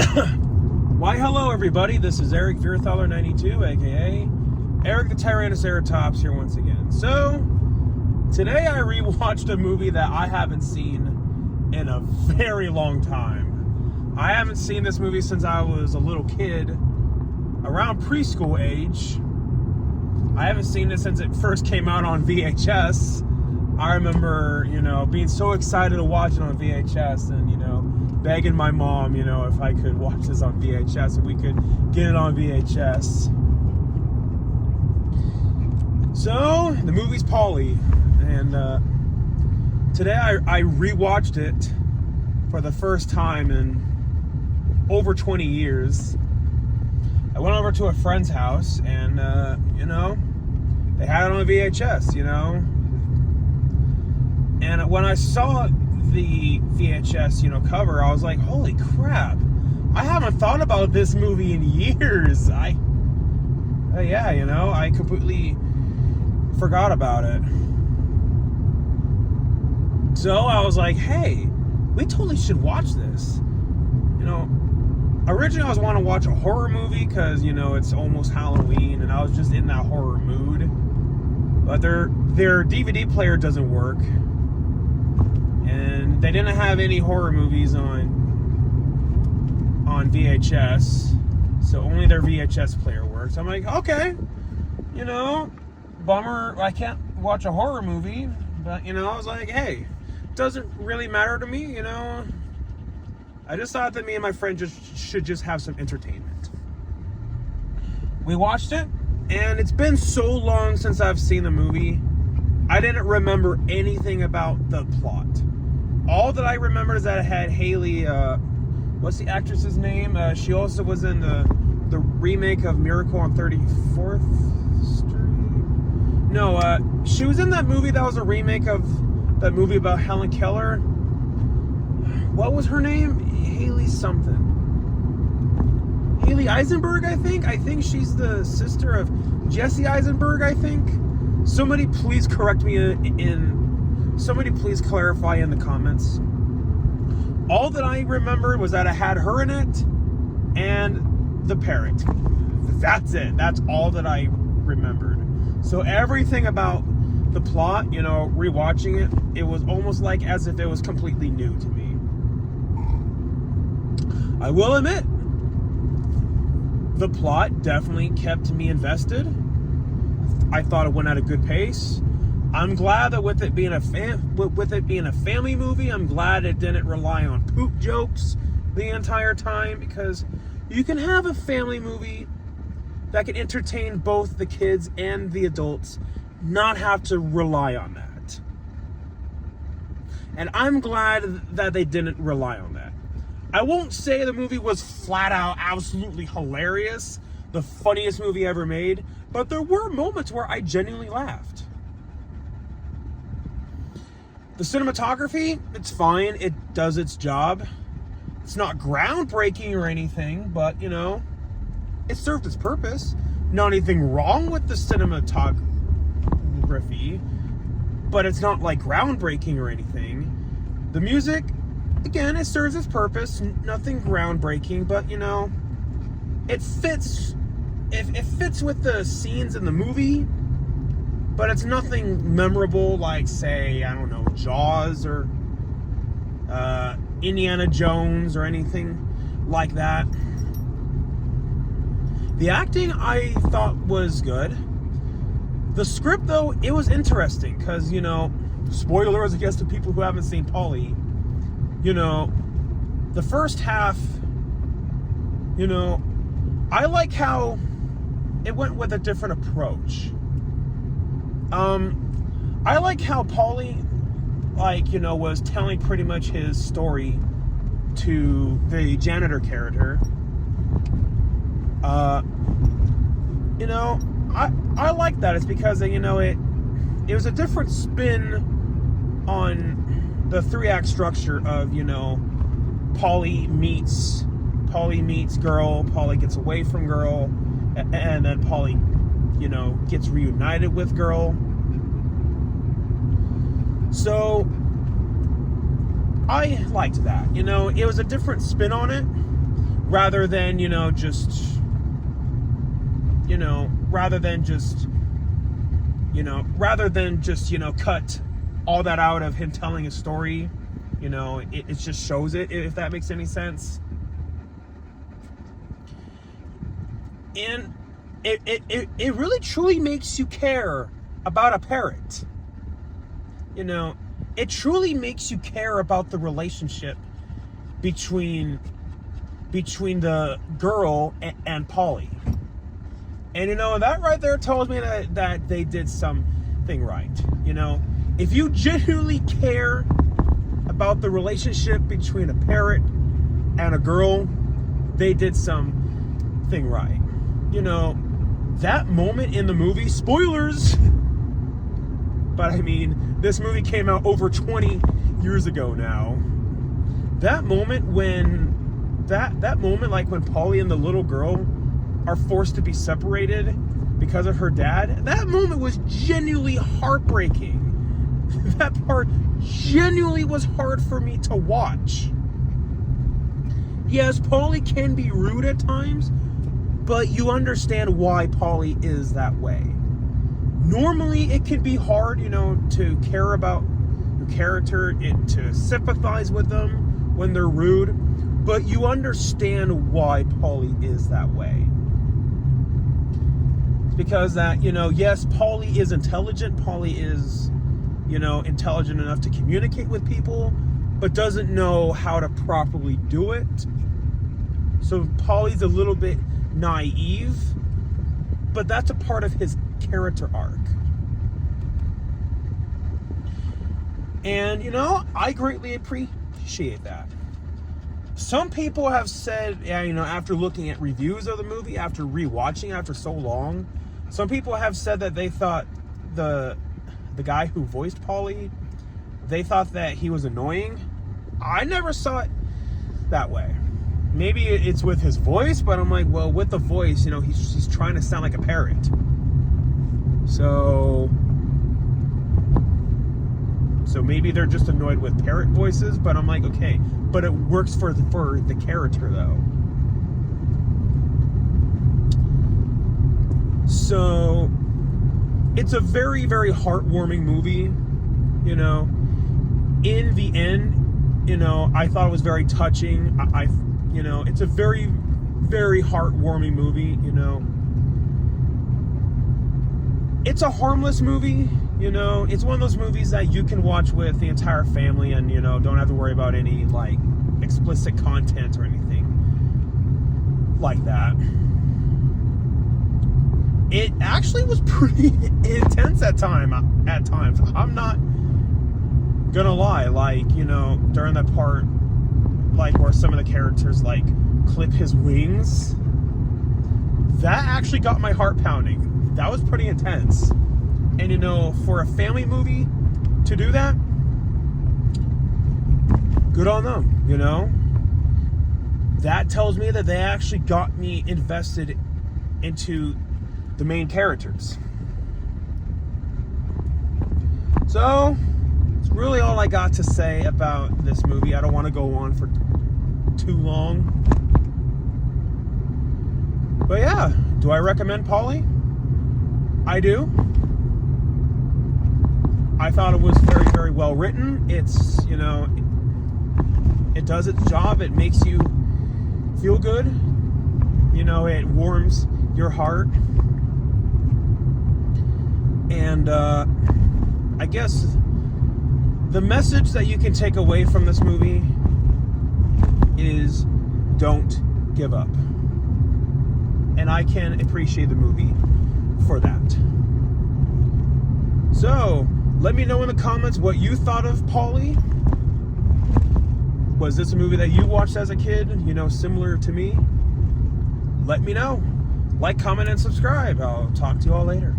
Why, hello everybody, this is Eric Vierthaler 92, aka Eric the Tyrannoceratops here once again. So, today I rewatched a movie that I haven't seen in a very long time. I haven't seen this movie since I was a little kid, around preschool age. I haven't seen it since it first came out on VHS. I remember, being so excited to watch it on VHS and, begging my mom, if I could watch this on VHS, if we could get it on VHS. So, the movie's Paulie, and today I rewatched it for the first time in over 20 years. I went over to a friend's house, and, they had it on VHS, And when I saw the VHS, cover, I was like, holy crap, I haven't thought about this movie in years. I completely forgot about it. So I was like, hey, we totally should watch this. Originally I was wanting to watch a horror movie because, it's almost Halloween and I was just in that horror mood. But their DVD player doesn't work. And they didn't have any horror movies on VHS, so only their VHS player works. I'm like, okay, bummer, I can't watch a horror movie, but, I was like, hey, doesn't really matter to me, I just thought that me and my friend should have some entertainment. We watched it, and it's been so long since I've seen the movie, I didn't remember anything about the plot. All that I remember is that it had Haley, what's the actress's name? She also was in the remake of Miracle on 34th Street. No, she was in that movie that was a remake of that movie about Helen Keller. What was her name? Haley something. Haley Eisenberg, I think. I think she's the sister of Jesse Eisenberg, I think. Somebody please correct me Somebody please clarify in the comments. All that I remembered was that it had her in it and the parrot. That's it. That's all that I remembered. So everything about the plot, rewatching it, it was almost like as if it was completely new to me. I will admit, the plot definitely kept me invested. I thought it went at a good pace. I'm glad that with it being a family movie, I'm glad it didn't rely on poop jokes the entire time, because you can have a family movie that can entertain both the kids and the adults, not have to rely on that. And I'm glad that they didn't rely on that. I won't say the movie was flat out absolutely hilarious, the funniest movie ever made, but there were moments where I genuinely laughed. The cinematography, it's fine. It does its job. It's not groundbreaking or anything, but, it served its purpose. Not anything wrong with the cinematography, but it's not like groundbreaking or anything. The music, again, it serves its purpose. Nothing groundbreaking, but, it fits. It fits with the scenes in the movie. But it's nothing memorable like, say, I don't know, Jaws or Indiana Jones or anything like that. The acting I thought was good. The script, though, it was interesting because, spoilers, I guess, to people who haven't seen Paulie, the first half, I like how it went with a different approach. I like how Paulie, was telling pretty much his story to the janitor character. I like that. It's because, it was a different spin on the 3-act structure of, Paulie meets girl, Paulie gets away from girl, and then Paulie gets reunited with girl. So I liked that. It was a different spin on it. rather than, just cut all that out of him telling a story. It just shows it, if that makes any sense. And it really truly makes you care about a parrot. It truly makes you care about the relationship between the girl and Paulie. And that right there tells me that they did something right. If you genuinely care about the relationship between a parrot and a girl, they did something right. That moment in the movie, spoilers, but I mean, this movie came out over 20 years ago now. That moment when like when Paulie and the little girl are forced to be separated because of her dad, that moment was genuinely heartbreaking. That part genuinely was hard for me to watch. Yes, Paulie can be rude at times, but you understand why Paulie is that way. Normally, it can be hard, to care about your character, to sympathize with them when they're rude, but you understand why Paulie is that way. It's because that, yes, Paulie is intelligent. Paulie is, intelligent enough to communicate with people, but doesn't know how to properly do it. So Paulie's a little bit naive, but that's a part of his character arc. And I greatly appreciate that. Some people have said, after looking at reviews of the movie, after rewatching after so long, some people have said that they thought the guy who voiced Paulie, they thought that he was annoying. I never saw it that way. Maybe it's with his voice, but I'm like, well, with the voice, he's trying to sound like a parrot. So maybe they're just annoyed with parrot voices, but I'm like, okay, but it works for the character though. So it's a very, very heartwarming movie. In the end, I thought it was very touching. It's a very, very heartwarming movie. It's a harmless movie. It's one of those movies that you can watch with the entire family and, don't have to worry about any, like, explicit content or anything like that. It actually was pretty intense at times. I'm not gonna lie. Like, during that part, like, where some of the characters, like, clip his wings, that actually got my heart pounding. That was pretty intense. And, for a family movie to do that, good on them, That tells me that they actually got me invested into the main characters. So, it's really all I got to say about this movie. I don't want to go on for too long. But yeah, do I recommend Paulie? I do. I thought it was very, very well written. It's, it does its job. It makes you feel good. It warms your heart. And I guess the message that you can take away from this movie is don't give up. And I can appreciate the movie for that. So, let me know in the comments what you thought of Paulie. Was this a movie that you watched as a kid, similar to me? Let me know. Like, comment, and subscribe. I'll talk to you all later.